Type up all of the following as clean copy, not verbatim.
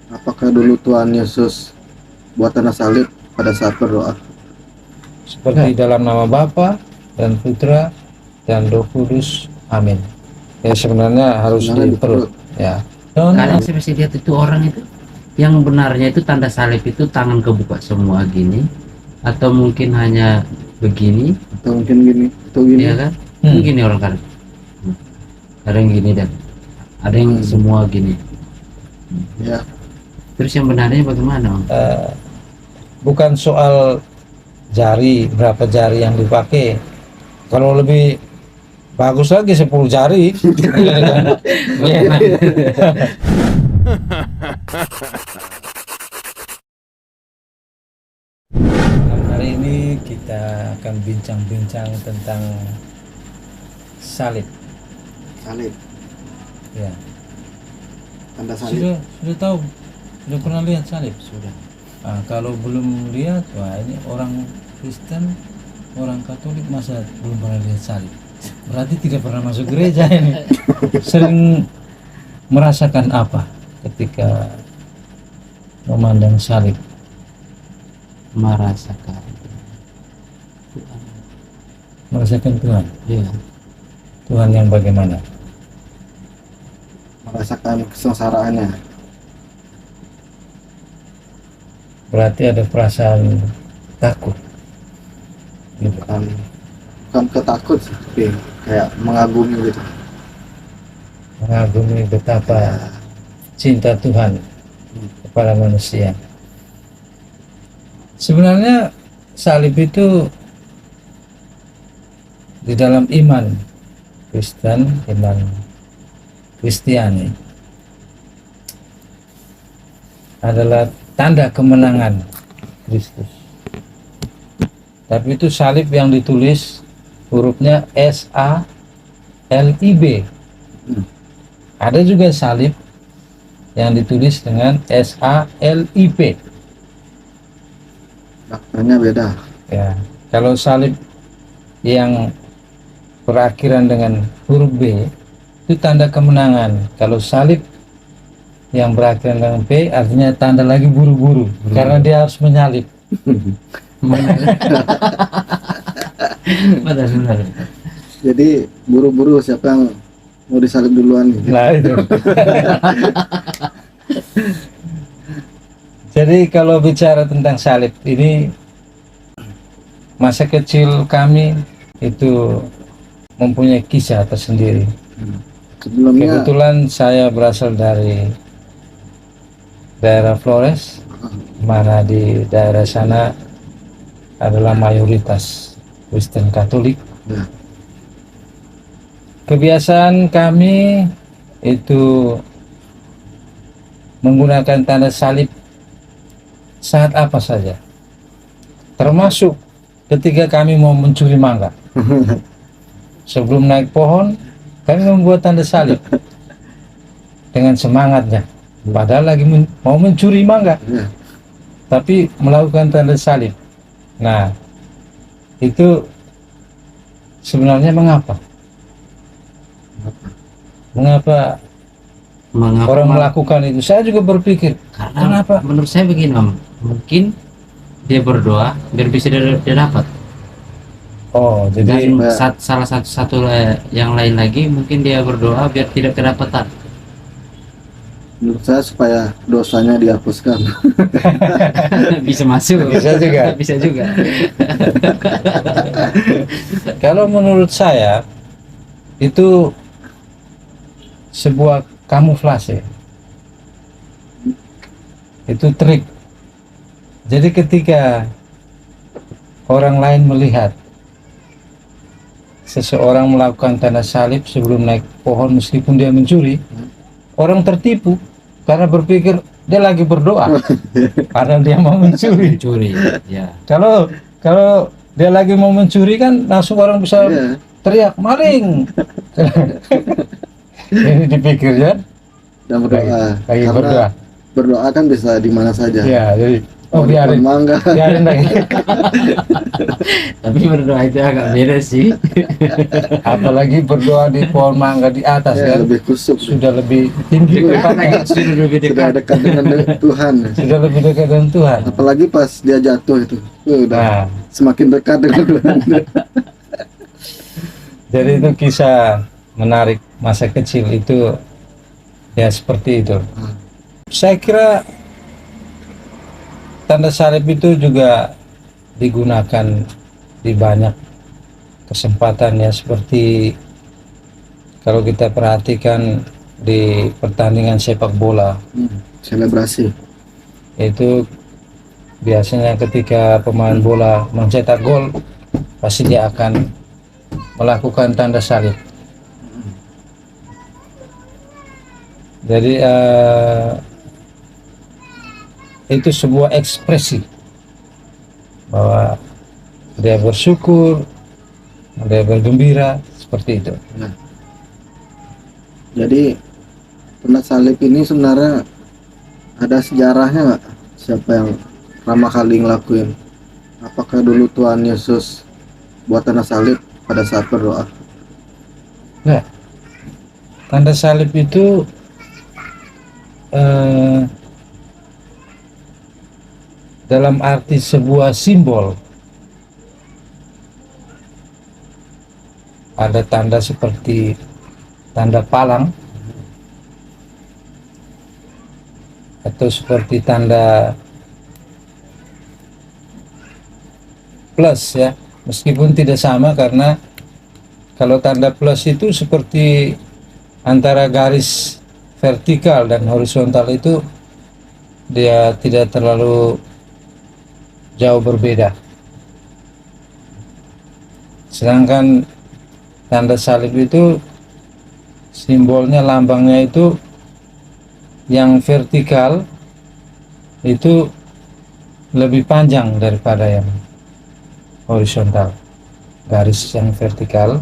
Apakah dulu Tuhan Yesus buat tanda salib pada saat berdoa? Seperti dalam nama Bapa dan Putra dan Roh Kudus. Amin. Ya sebenarnya harus Sebenarnya di di perut. perut. Ya. Kadang saya masih lihat itu orang itu yang benarnya itu tanda salib itu tangan kebuka semua gini, atau mungkin hanya begini, Atau mungkin gini, atau gini. ya kan? Gini orang kadang. Kadang gini dan ada yang semua gini. Ya, Terus yang benarnya bagaimana, Om? Bukan soal jari, berapa jari yang dipakai. Kalau lebih bagus lagi 10 jari. Iya kan? Hari ini kita akan bincang-bincang tentang salib. salib, Ya. tanda salib. Sudah tahu? Sudah pernah lihat salib? Sudah. Nah, kalau belum lihat, wah ini orang Kristen, orang Katolik masa belum pernah lihat salib. Berarti tidak pernah masuk gereja ini. Sering merasakan apa ketika memandang salib? Merasakan. Merasakan Tuhan. Ya. Tuhan yang bagaimana? Merasakan kesengsaraannya. Berarti ada perasaan takut. Gitu. Bukan ketakut sih, tapi kayak mengagumi gitu. Mengagumi betapa cinta Tuhan kepada manusia. Sebenarnya salib itu di dalam iman Kristen, iman Kristiani adalah tanda kemenangan Kristus. Tapi itu salib yang ditulis hurufnya SALIB. Ada juga salib yang ditulis dengan SALIP. Maknanya beda. Ya, kalau salib yang berakhiran dengan huruf B itu tanda kemenangan. Kalau salib yang berakhiran dengan P artinya tanda lagi buru-buru karena dia harus menyalip. Benar. Jadi buru-buru siapa yang mau disalib duluan nih. Nah itu. Jadi kalau bicara tentang salib ini, masa kecil kami itu mempunyai kisah tersendiri. Sebelumnya Kebetulan saya berasal dari daerah Flores, mana di daerah sana adalah mayoritas Kristen Katolik. ya, Kebiasaan kami itu menggunakan tanda salib saat apa saja, termasuk ketika kami mau mencuri mangga. Sebelum naik pohon, kami membuat tanda salib dengan semangatnya. Padahal lagi mau mencuri mangga, ya, tapi melakukan tanda salib. Nah, itu sebenarnya mengapa? Mengapa orang melakukan itu? Saya juga berpikir, Karena kenapa? menurut saya begini, Om. Mungkin dia berdoa biar bisa dia dapat. Oh, jadi Dan salah satu yang lain lagi mungkin dia berdoa biar tidak kedapatan. menurut saya supaya dosanya dihapuskan. Bisa masuk. Bisa juga. Bisa juga. kalau menurut saya itu sebuah kamuflase, itu trik. Jadi ketika orang lain melihat seseorang melakukan tanda salib sebelum naik pohon meskipun dia mencuri, orang tertipu karena berpikir dia lagi berdoa padahal dia mau mencuri. Curi. Ya. Kalau dia lagi mau mencuri kan langsung orang bisa Iya. teriak maling. Ini dipikirnya Dan berdoa. lagi Karena berdoa. berdoa kan bisa di mana saja. Ya, jadi Oh, di pohon biarin. mangga. Biarin lagi. Tapi berdoa itu agak beda sih. Apalagi berdoa di pohon mangga di atas Ya, kan. lebih kusuk. Sudah lebih tinggi tempatnya. Sudah lebih Sudah dekat. dekat dengan Tuhan. Sudah lebih dekat dengan Tuhan. Apalagi pas dia jatuh itu, udah Nah, semakin dekat dengan Tuhan. jadi itu kisah menarik masa kecil itu ya seperti itu. Saya kira tanda salib itu juga digunakan di banyak kesempatan ya, seperti kalau kita perhatikan di pertandingan sepak bola Selebrasi. itu biasanya ketika pemain bola mencetak gol pasti dia akan melakukan tanda salib. Jadi itu sebuah ekspresi bahwa dia bersyukur, dia bergembira, seperti itu. Ya. Jadi tanda salib ini sebenarnya ada sejarahnya nggak? Siapa yang pertama kali ngelakuin? Apakah dulu Tuhan Yesus buat tanda salib pada saat berdoa? Nah, tanda salib itu dalam arti sebuah simbol. Ada tanda seperti tanda palang atau seperti tanda plus ya, meskipun tidak sama, karena kalau tanda plus itu seperti antara garis vertikal dan horizontal itu dia tidak terlalu jauh berbeda. Sedangkan tanda salib itu simbolnya, lambangnya itu yang vertikal itu lebih panjang daripada yang horizontal. Garis yang vertikal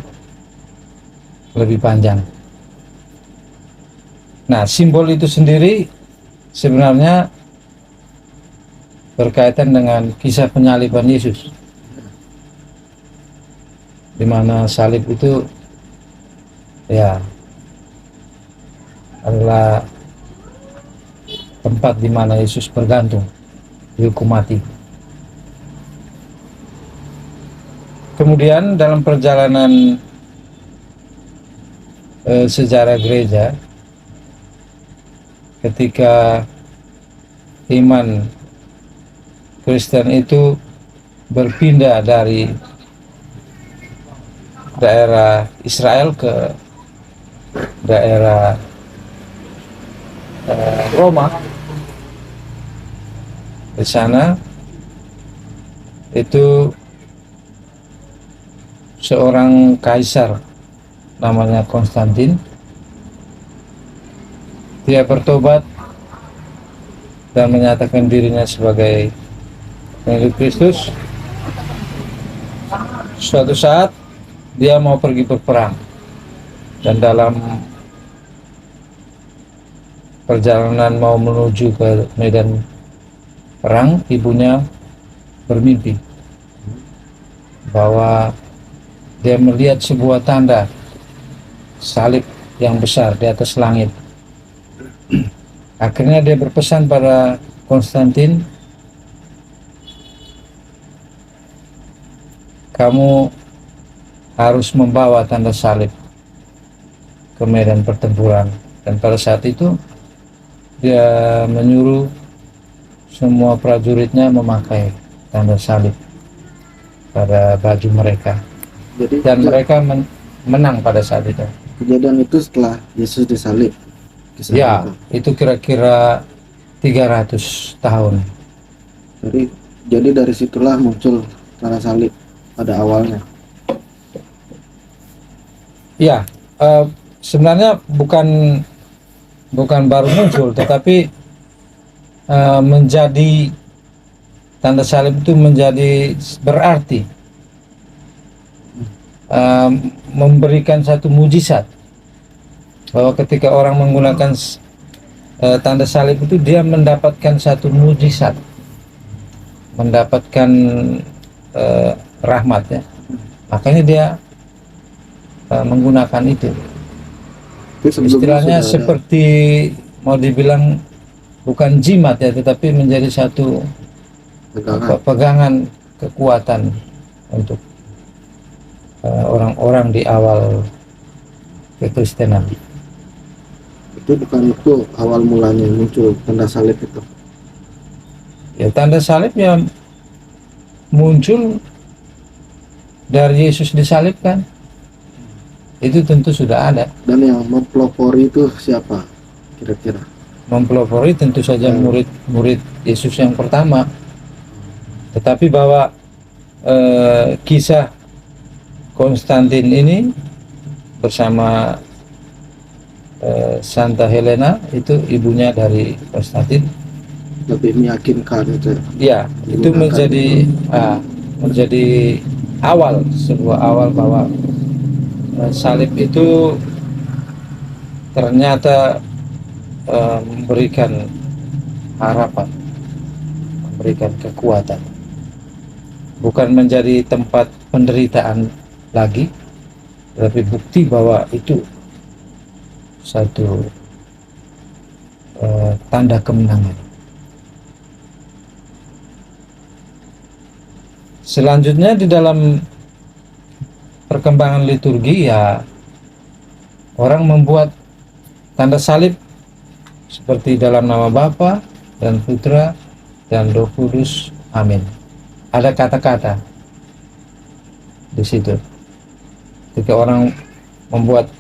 lebih panjang. Nah, simbol itu sendiri sebenarnya berkaitan dengan kisah penyaliban Yesus, di mana salib itu ya adalah tempat di mana Yesus bergantung, dihukum mati. Kemudian dalam perjalanan sejarah gereja, ketika iman Kristen itu berpindah dari daerah Israel ke daerah Roma, di sana itu seorang kaisar namanya Konstantin, dia bertobat dan menyatakan dirinya sebagai pengikut Kristus. Suatu saat dia mau pergi berperang, dan dalam perjalanan mau menuju ke medan perang, ibunya bermimpi bahwa dia melihat sebuah tanda salib yang besar di atas langit. Akhirnya dia berpesan pada Konstantin, kamu harus membawa tanda salib ke medan pertempuran. Dan pada saat itu dia menyuruh semua prajuritnya memakai tanda salib pada baju mereka, Jadi dan mereka menang pada saat itu. kejadian itu setelah Yesus disalib. Kisah Ya, itu. itu kira-kira 300 tahun. Jadi dari situlah muncul tanda salib pada awalnya. Ya, sebenarnya bukan baru muncul, tetapi menjadi tanda salib itu menjadi berarti memberikan satu mujizat, bahwa ketika orang menggunakan tanda salib itu dia mendapatkan satu mujizat. mendapatkan rahmat ya, makanya dia menggunakan itu. Tapi sebelumnya Istilahnya sudah ada seperti mau dibilang bukan jimat ya, tetapi menjadi satu pegangan. pegangan kekuatan untuk orang-orang di awal kekristenan. Itu bukan itu awal mulanya muncul tanda salib itu. Ya, tanda salib ya muncul dari Yesus disalibkan, itu tentu sudah ada. Dan yang mempelopori itu siapa kira-kira? Mempelopori tentu saja murid-murid Yesus yang pertama. Tetapi bahwa kisah Konstantin ini bersama Santa Helena, itu ibunya dari Konstantin, Lebih meyakinkan itu. ya itu menjadi sebuah awal bahwa salib itu ternyata memberikan harapan, memberikan kekuatan, bukan menjadi tempat penderitaan lagi, tetapi bukti bahwa itu satu tanda kemenangan. Selanjutnya di dalam perkembangan liturgi ya, orang membuat tanda salib seperti dalam nama Bapa dan Putra dan Roh Kudus, amin. Ada kata-kata di situ. Ketika orang membuat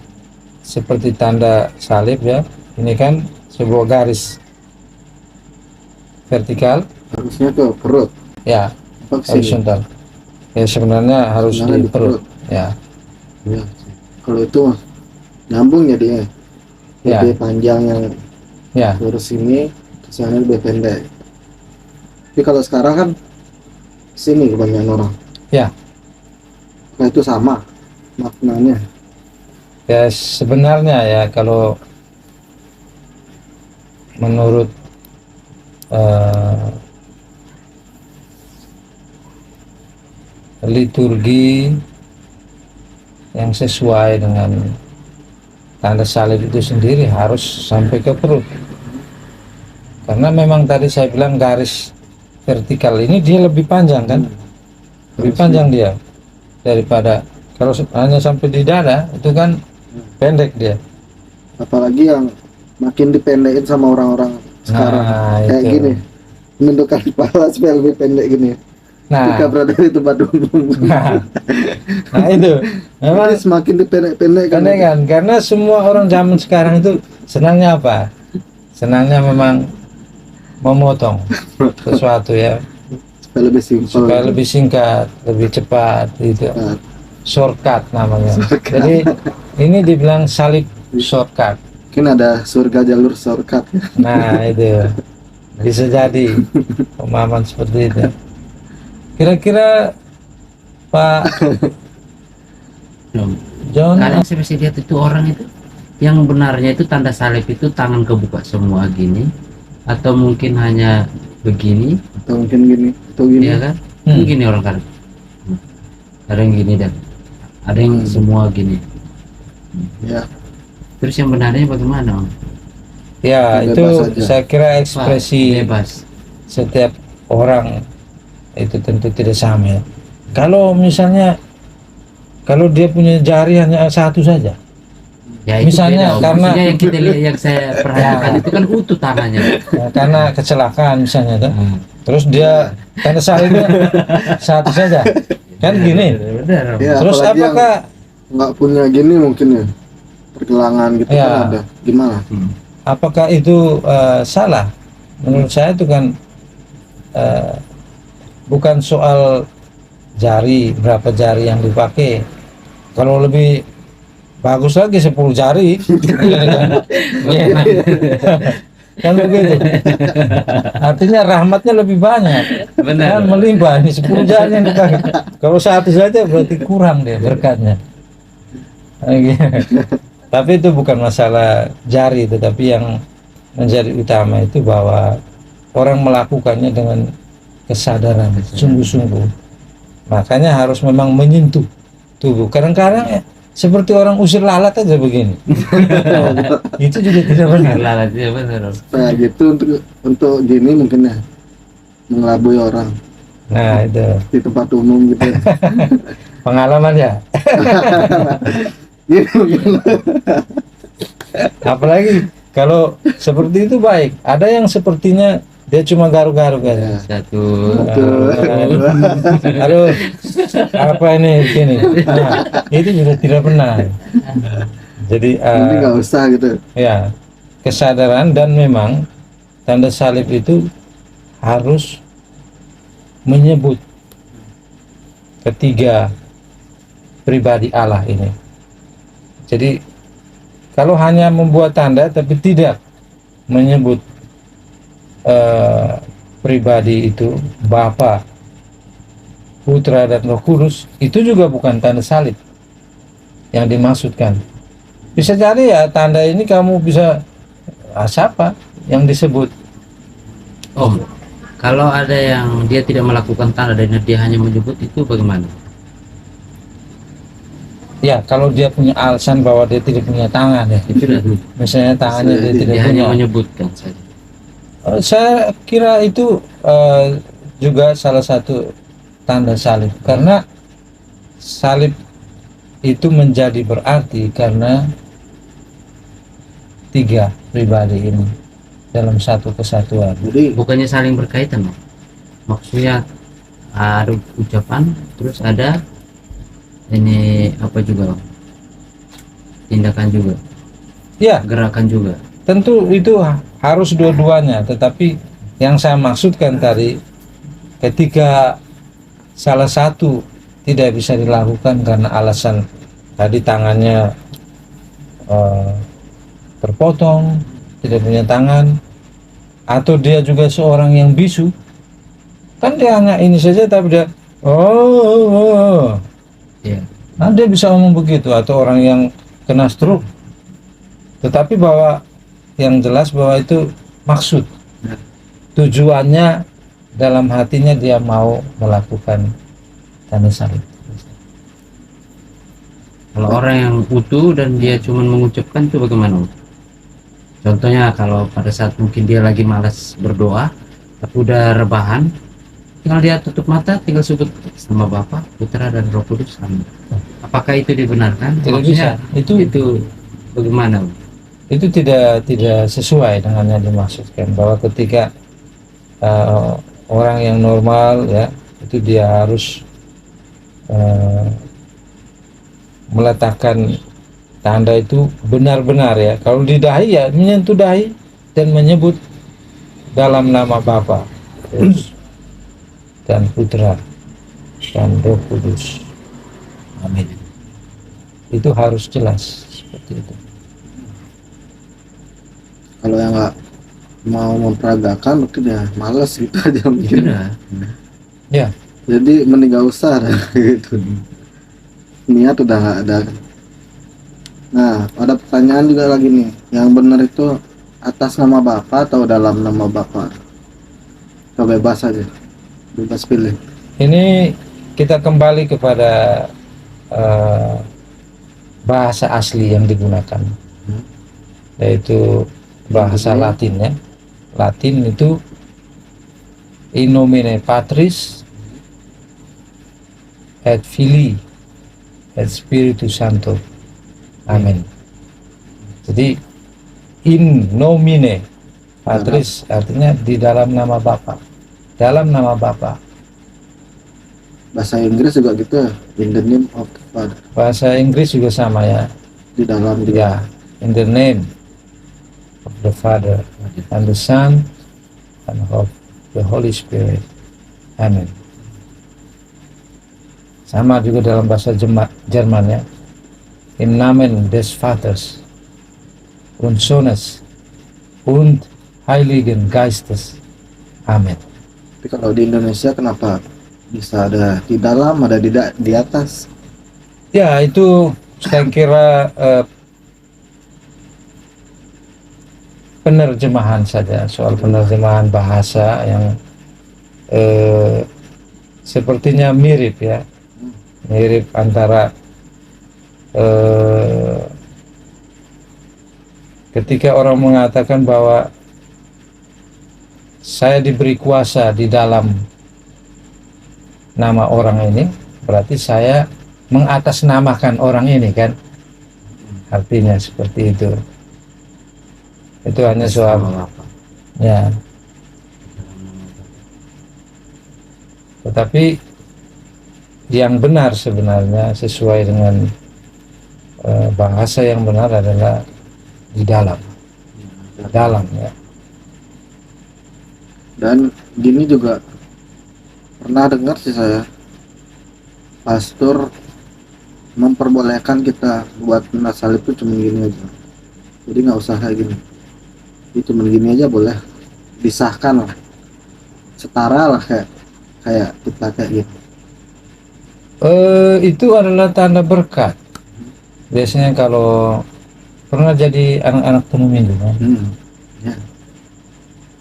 seperti tanda salib ya, ini kan sebuah garis vertikal Harusnya ke perut. ya, Apa ke sini? horizontal. Ya sebenarnya harus Sebenarnya di perut ya. Ya. Kalau itu mah nyambung jadinya. Ya. Lebih panjang yang Ya, lurus ini, kesannya lebih pendek. Tapi kalau sekarang kan sini kebanyakan orang. ya. Nah itu sama maknanya. Ya sebenarnya ya, kalau menurut liturgi yang sesuai dengan tanda salib itu sendiri harus sampai ke perut, karena memang tadi saya bilang garis vertikal ini dia lebih panjang kan, lebih panjang dia daripada kalau hanya sampai di dada, itu kan pendek dia. Apalagi yang makin dipendekin sama orang-orang sekarang kayak itu. gini, menundukkan kepala supaya lebih pendek gini. Jika Nah, berada di tempat umum. nah itu memang Jadi semakin dipendek-pendekkan. pendek kan, karena semua orang zaman sekarang itu senangnya apa? Senangnya memang memotong sesuatu ya, Supaya lebih simpel. supaya lebih singkat, lebih cepat gitu. Nah, Shortcut namanya. Shortcut. Jadi ini dibilang salib shortcut. mungkin ada surga jalur shortcut. Nah itu bisa jadi pemahaman seperti itu. Kira-kira Pak John, Kadang saya masih lihat itu orang itu yang benarnya itu tanda salib itu tangan kebuka semua gini, atau mungkin hanya begini, Atau mungkin gini, atau gini. ya kan? Hmm. Gini orang kadang. Ada yang gini dan ada yang semua gini. Ya, Terus yang benarnya bagaimana, Om? ya Bebas itu aja. saya kira ekspresi Bebas. setiap orang itu tentu tidak sama ya. Kalau misalnya kalau dia punya jari hanya satu saja, Ya itu Misalnya, beda, Om. karena- Maksudnya yang kita lihat, yang saya perhatikan itu kan utuh tangannya. ya, karena kecelakaan misalnya tuh. Hmm. Terus dia tanda salibnya satu saja, kan gini. Benar, Om. Ya, Terus apalagi yang apakah nggak punya gini mungkin ya, pergelangan gitu Ya. kan ada. Gimana? apakah itu salah? Menurut saya itu kan bukan soal jari, berapa jari yang dipakai. Kalau lebih bagus lagi 10 jari. Kan begitu. Artinya rahmatnya lebih banyak. Benar. Kan melimpah, ini 10 jari yang dipakai. Kalau satu saja berarti kurang dia berkatnya. Tapi itu bukan masalah jari, tetapi yang menjadi utama itu bahwa orang melakukannya dengan kesadaran sungguh-sungguh. Makanya harus memang menyentuh tubuh. Kadang-kadang ya, seperti orang usir lalat aja begini. Itu juga tidak benar. Lalat ya benar. Kayak gitu untuk gini mungkin ya, mengelabui orang Nah itu di tempat umum gitu. pengalaman ya. Gitu mungkin. Apalagi kalau seperti itu baik. Ada yang sepertinya dia cuma garuk-garuk aja. Satu. Aduh, apa ini gini? Nah, itu juga tidak benar. Jadi Jadi nggak usah gitu. ya kesadaran, dan memang tanda salib itu harus menyebut ketiga pribadi Allah ini. Jadi kalau hanya membuat tanda tapi tidak menyebut pribadi itu Bapa, Putra dan Roh Kudus, itu juga bukan tanda salib yang dimaksudkan. Bisa jadi ya tanda ini kamu bisa siapa yang disebut. Om, kalau ada yang dia tidak melakukan tanda dan dia hanya menyebut, itu bagaimana? Ya kalau dia punya alasan bahwa dia tidak punya tangan ya, Itu dah dulu. misalnya tangannya dia tidak Dia hanya punya. menyebutkan saja. Saya kira itu juga salah satu tanda salib, karena salib itu menjadi berarti karena tiga pribadi ini dalam satu kesatuan. Jadi Bukannya saling berkaitan, Om? Maksudnya ada ucapan, terus ada ini apa juga, Om? Tindakan juga, Ya gerakan juga. tentu itu harus dua-duanya, tetapi yang saya maksudkan tadi, ketika salah satu tidak bisa dilakukan karena alasan tadi tangannya terpotong, tidak punya tangan, atau dia juga seorang yang bisu, kan dia hanya ini saja tapi dia Ya, nah, dia bisa ngomong begitu, atau orang yang kena stroke, tetapi bahwa yang jelas bahwa itu maksud tujuannya dalam hatinya dia mau melakukan tanda salib. kalau orang yang utuh dan dia cuma mengucapkan itu bagaimana, Om? Contohnya kalau pada saat mungkin dia lagi malas berdoa, tapi udah rebahan, tinggal dia tutup mata, tinggal sebut nama Bapa, Putra dan Roh Kudus. Amin. Apakah itu dibenarkan? Tidak Maksudnya, bisa. Itu bagaimana, Om? itu tidak sesuai dengan yang dimaksudkan, bahwa ketika orang yang normal ya itu dia harus meletakkan tanda itu benar-benar ya. Kalau di dahi ya menyentuh dahi dan menyebut dalam nama Bapa, terus dan Putra dan Roh Kudus. Amin. Itu harus jelas seperti itu. kalau yang nggak mau memperagakan berarti dia males gitu aja Itu mungkin. dah. Ya, Jadi mending nggak usah dah, gitu. Niat udah nggak ada. Nah, ada pertanyaan juga lagi nih. Yang benar itu atas nama Bapa atau dalam nama Bapa? Atau bebas aja, bebas pilih. ini kita kembali kepada bahasa asli yang digunakan, yaitu bahasa Latin ya. Latin itu in nomine Patris et Filii et Spiritus Sancto. Amin. Jadi in nomine Patris artinya di dalam nama Bapa. Dalam nama Bapa. Bahasa Inggris juga gitu ya, in the name of the Father, Bahasa Inggris juga sama ya. di dalam juga. Ya, in the name of the Father and the Son and of the Holy Spirit. Amin. Sama juga dalam bahasa Jerman ya. Im Namen des Vaters und Sohnes und Heiligen Geistes. Amin. Tapi kalau di Indonesia kenapa bisa ada di dalam, ada di atas? Ya, itu saya kira penerjemahan saja, soal penerjemahan bahasa yang sepertinya mirip ya, mirip antara ketika orang mengatakan bahwa saya diberi kuasa di dalam nama orang ini, berarti saya mengatasnamakan orang ini kan, artinya seperti itu hanya soal ya. Tetapi yang benar sebenarnya sesuai dengan bahasa yang benar adalah di dalam ya. Dan gini juga pernah dengar sih saya, pastor memperbolehkan kita buat kena salib itu cuma gini aja, jadi nggak usah kayak gini, itu cuma gini aja boleh, disahkan lah, setara lah kayak kita kayak gitu. Itu adalah tanda berkat. Biasanya kalau pernah jadi anak-anak temu minggu kan?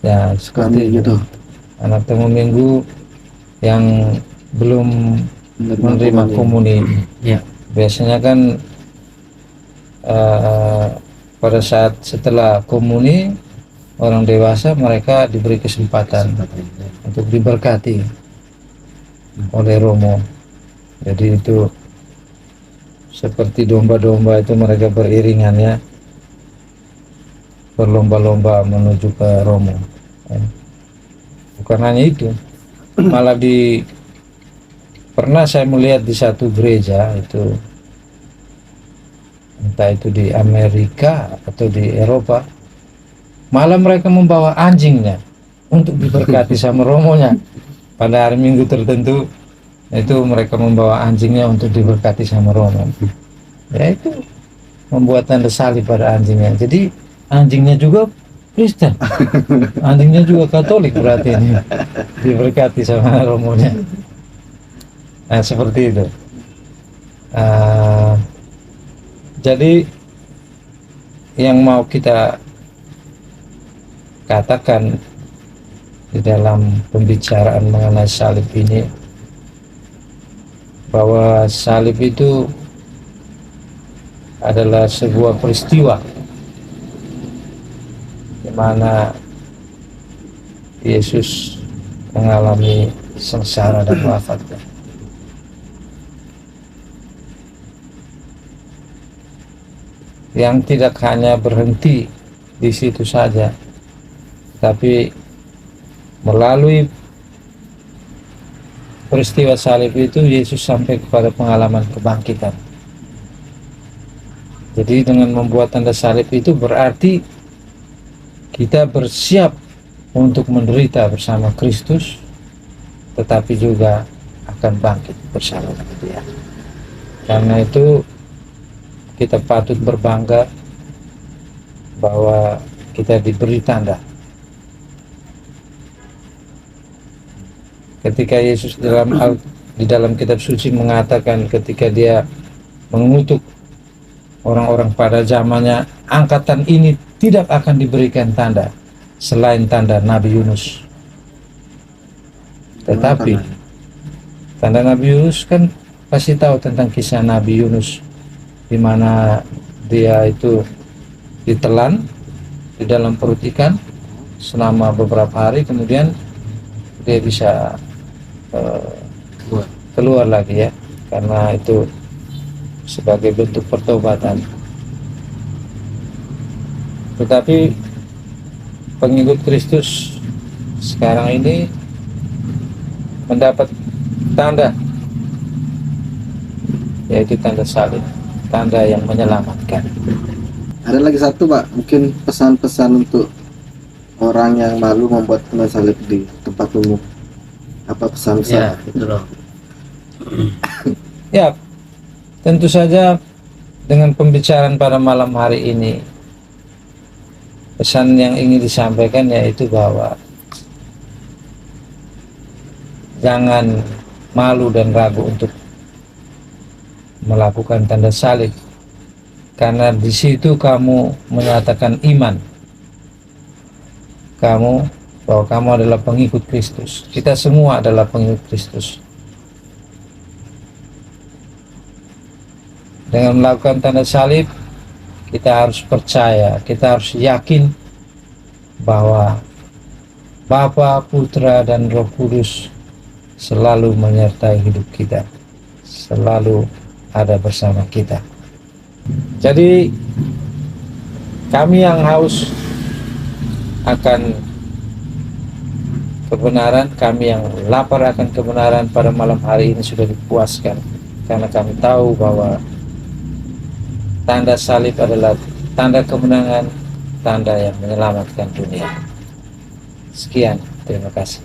Ya seperti gitu, anak temu minggu yang belum menerima komuni. Ya. Biasanya kan pada saat setelah komuni orang dewasa mereka diberi kesempatan untuk diberkati oleh Romo. Jadi itu seperti domba-domba itu mereka beriringan ya, berlomba-lomba menuju ke Romo. Bukan hanya itu, malah pernah saya melihat di satu gereja itu, entah itu di Amerika atau di Eropa, malah mereka membawa anjingnya untuk diberkati sama romonya. Pada hari Minggu tertentu itu mereka membawa anjingnya untuk diberkati sama romo. Ya itu membuat tanda salib pada anjingnya. Jadi anjingnya juga Kristen, anjingnya juga Katolik, berarti ini diberkati sama romonya. Nah seperti itu. Jadi yang mau kita katakan di dalam pembicaraan mengenai salib ini, bahwa salib itu adalah sebuah peristiwa di mana Yesus mengalami sengsara dan wafat. Yang tidak hanya berhenti di situ saja, tapi melalui peristiwa salib itu Yesus sampai kepada pengalaman kebangkitan. Jadi dengan membuat tanda salib itu berarti kita bersiap untuk menderita bersama Kristus, tetapi juga akan bangkit bersama Dia. Karena itu kita patut berbangga bahwa kita diberi tanda. Ketika Yesus di dalam kitab suci mengatakan ketika Dia mengutuk orang-orang pada zamannya, angkatan ini tidak akan diberikan tanda selain tanda Nabi Yunus. Tetapi tanda Nabi Yunus kan pasti tahu tentang kisah Nabi Yunus, di mana dia itu ditelan di dalam perut ikan selama beberapa hari, kemudian dia bisa keluar lagi ya, karena itu sebagai bentuk pertobatan. Tetapi pengikut Kristus sekarang ini mendapat tanda, yaitu tanda salib, tanda yang menyelamatkan. Ada lagi satu Pak, mungkin pesan-pesan untuk orang yang malu membuat tanda salib di tempat umum. Apa pesan-pesan? Ya, betul loh. Ya, tentu saja dengan pembicaraan pada malam hari ini, pesan yang ingin disampaikan yaitu bahwa jangan malu dan ragu untuk melakukan tanda salib, karena di situ kamu menyatakan iman, kamu bahwa kamu adalah pengikut Kristus. Kita semua adalah pengikut Kristus. Dengan melakukan tanda salib, kita harus percaya, kita harus yakin bahwa Bapa, Putra, dan Roh Kudus selalu menyertai hidup kita, selalu ada bersama kita. Jadi kami yang haus akan kebenaran, kami yang lapar akan kebenaran pada malam hari ini sudah dipuaskan, karena kami tahu bahwa tanda salib adalah tanda kemenangan, tanda yang menyelamatkan dunia. Sekian, terima kasih.